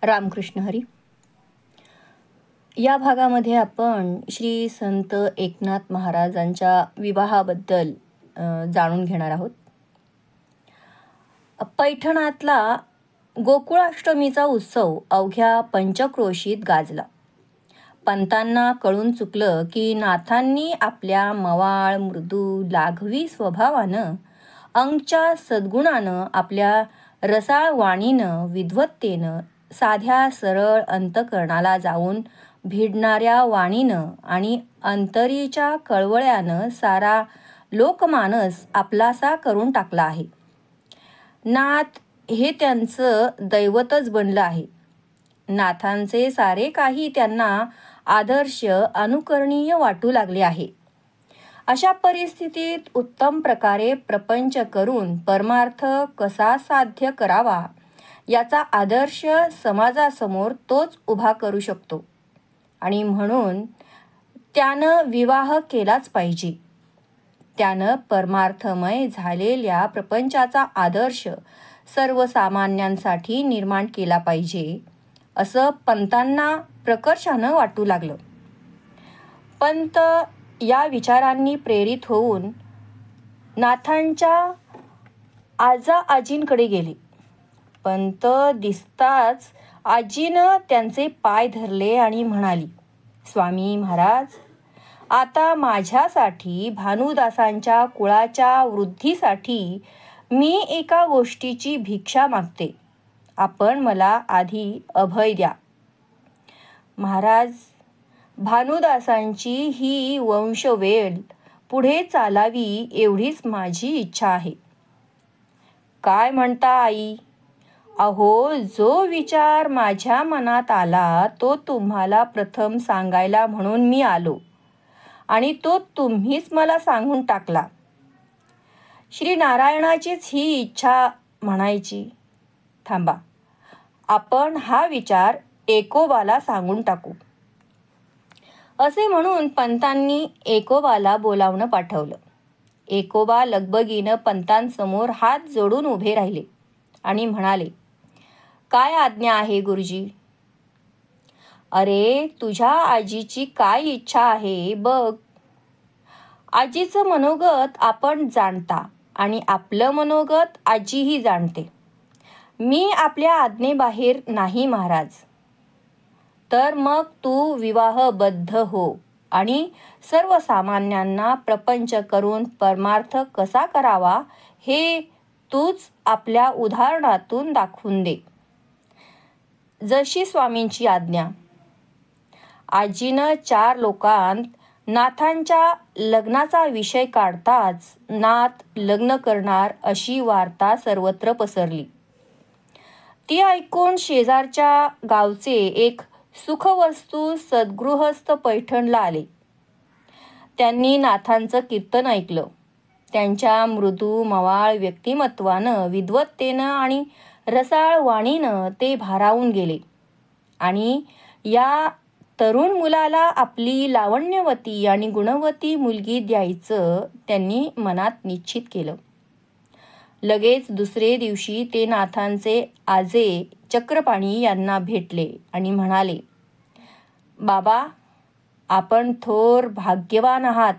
रामकृष्ण हरी. या भागामध्ये आपण श्री संत एकनाथ महाराजांच्या विवाहाबद्दल जाणून घेणार आहोत. पैठणातला गोकुळाष्टमीचा उत्सव अवघ्या पंचक्रोशीत गाजला. पंतांना कळून चुकलं की नाथांनी आपल्या मवाळ मृदू लाघवी स्वभावानं, अंगच्या सद्गुणानं, आपल्या रसाळ वाणीनं, विद्वत्तेनं, साध्या सरळ अंतकरणाला जाऊन भिडणाऱ्या वाणीनं आणि अंतरीच्या कळवळ्यानं सारा लोकमानस आपलासा करून टाकला आहे. नाथ हे त्यांचं दैवतच बनलं आहे. नाथांचे सारे काही त्यांना आदर्श अनुकरणीय वाटू लागले आहे. अशा परिस्थितीत उत्तम प्रकारे प्रपंच करून परमार्थ कसा साध्य करावा याचा आदर्श समाजासमोर तोच उभा करू शकतो आणि म्हणून त्यानं विवाह केलाच पाहिजे. त्यानं परमार्थमय झालेल्या प्रपंचाचा आदर्श सर्वसामान्यांसाठी निर्माण केला पाहिजे असं पंतांना प्रकर्षानं वाटू लागलं. पंत या विचारांनी प्रेरित होऊन नाथांच्या आजींकडे गेले. पंत दिसताच आजीनं त्यांचे पाय धरले आणि म्हणाली, स्वामी महाराज, आता माझ्यासाठी भानुदासांच्या कुळाच्या वृद्धीसाठी मी एका गोष्टीची भिक्षा मागते. आपण मला आधी अभय द्या. महाराज, भानुदासांची ही वंशवेल पुढे चालावी एवढीच माझी इच्छा आहे. काय म्हणता आई? अहो, जो विचार माझ्या मनात आला तो तुम्हाला प्रथम सांगायला म्हणून मी आलो आणि तो तुम्हीच मला सांगून टाकला. श्री नारायणाचीच ही इच्छा म्हणायची. थांबा, आपण हा विचार एकोबाला सांगून टाकू. असे म्हणून पंतांनी एकोबाला बोलावणं पाठवलं. एकोबा लगबगीनं पंतांसमोर हात जोडून उभे राहिले आणि म्हणाले, काय आज्ञा आहे गुरुजी? अरे, तुझ्या आजीची काय इच्छा आहे बघ. आजीचं मनोगत आपण जाणता आणि आपलं मनोगत आजीही जाणते. मी आपल्या आज्ञेबाहेर नाही महाराज. तर मग तू विवाहबद्ध हो आणि सर्वसामान्यांना प्रपंच करून परमार्थ कसा करावा हे तूच आपल्या उदाहरणातून दाखवून दे. जशी स्वामींची आज्ञा. आजीनं 4 लोकांत नाथांच्या लग्नाचा विषय काढताच नाथ लग्न करणार अशी वार्ता सर्वत्र पसरली. ती ऐकून शेजारच्या गावचे एक सुखवस्तू सद्गृहस्थ पैठणला आले. त्यांनी नाथांचं कीर्तन ऐकलं. त्यांच्या मृदू मवाळ व्यक्तिमत्वानं, विद्वत्तेनं आणि रसाळ वाणीनं ते भारावून गेले आणि या तरुण मुलाला आपली लावण्यवती आणि गुणवती मुलगी द्यायचं त्यांनी मनात निश्चित केलं. लगेच दुसरे दिवशी ते नाथांचे आजे चक्रपाणी यांना भेटले आणि म्हणाले, बाबा, आपण थोर भाग्यवान आहात.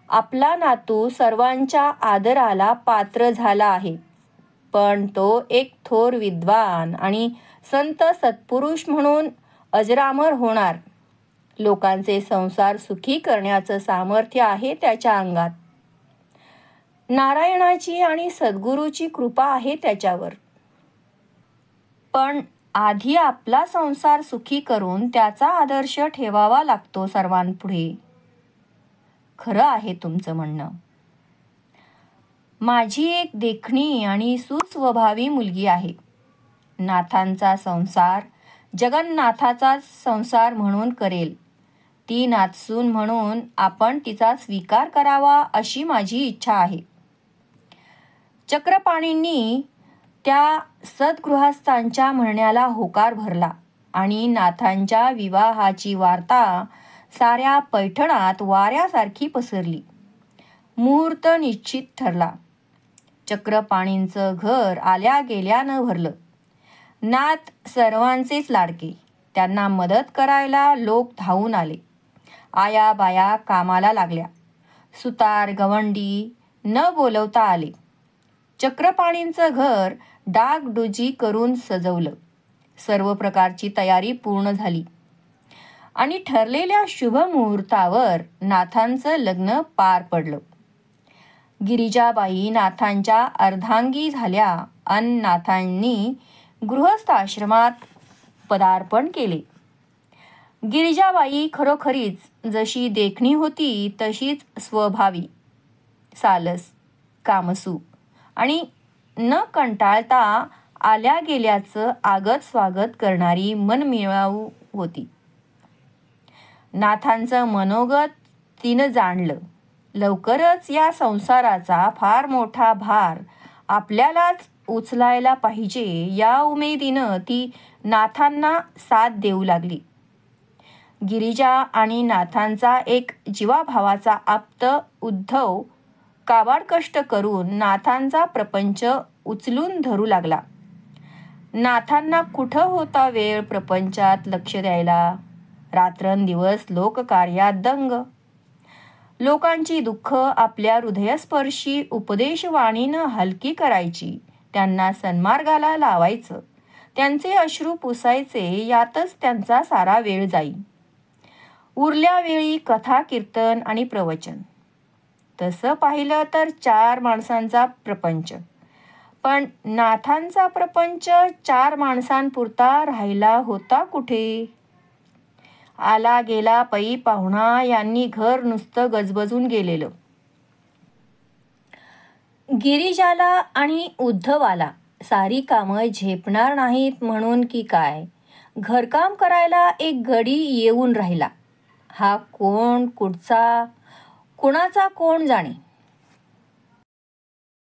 आपला नातू सर्वांच्या आदराला पात्र झाला आहे, पण तो एक थोर विद्वान आणि संत सत्पुरुष म्हणून अजरामर होणार. लोकांचे संसार सुखी करण्याचं सामर्थ्य आहे त्याच्या अंगात. नारायणाची आणि सद्गुरूची कृपा आहे त्याच्यावर. पण आधी आपला संसार सुखी करून त्याचा आदर्श ठेवावा लागतो सर्वांपुढे. खरं आहे तुमचं म्हणणं. माझी एक देखणी आणि सुस्वभावी मुलगी आहे. नाथांचा संसार जगन्नाथाचाच संसार म्हणून करेल. ती नाथसून म्हणून आपण तिचा स्वीकार करावा अशी माझी इच्छा आहे. चक्रपाणींनी त्या सद्गृहस्थांच्या म्हणण्याला होकार भरला आणि नाथांच्या विवाहाची वार्ता साऱ्या पैठणात वाऱ्यासारखी पसरली. मुहूर्त निश्चित ठरला. चक्रपाणींचं घर आल्या गेल्यानं भरलं. नाथ सर्वांचेच लाडके. त्यांना मदत करायला लोक धावून आले. आया बाया कामाला लागल्या. सुतार गवंडी न बोलवता आले. चक्रपाणींचं घर डागडुजी करून सजवलं. सर्व प्रकारची तयारी पूर्ण झाली आणि ठरलेल्या शुभ मुहूर्तावर नाथांचं लग्न पार पडलं. गिरिजाबाई नाथांच्या अर्धांगी झाल्या आणि नाथांनी गृहस्थ आश्रमात पदार्पण केले. गिरिजाबाई खरोखरीच जशी देखणी होती तशीच स्वभावी, सालस, कामसू आणि न कंटाळता आल्या गेल्याचं आगत स्वागत करणारी मनमिळाऊ होती. नाथांचं मनोगत तिनं जाणलं. लवकरच या संसाराचा फार मोठा भार आपल्यालाच उचलायला पाहिजे या उमेदीनं ती नाथांना साथ देऊ लागली. गिरिजा आणि नाथांचा एक जीवाभावाचा आप्त उद्धव काबाड कष्ट करून नाथांचा प्रपंच उचलून धरू लागला. नाथांना कुठं होता वेळ प्रपंचात लक्ष द्यायला. रात्रंदिवस लोककार्यात दंग. लोकांची दुःख आपल्या हृदयस्पर्शी उपदेशवाणीनं हलकी करायची, त्यांना सन्मार्गाला लावायचं, त्यांचे अश्रू पुसायचे, यातच त्यांचा सारा वेळ जाई. उरल्या वेळी कथा कीर्तन आणि प्रवचन. तसं पाहिलं तर 4 माणसांचा प्रपंच. पण नाथांचा प्रपंच 4 माणसांपुरता राहिला होता कुठे? आला गेला पै पाहुणा यांनी घर नुसतं गजबजून गेलेलं. गिरिजाला आणि उद्धवाला सारी कामं झेपणार नाहीत म्हणून की काय, घरकाम करायला एक गडी येऊन राहिला. हा कोण, कुठचा, कुणाचा कोण जाणे.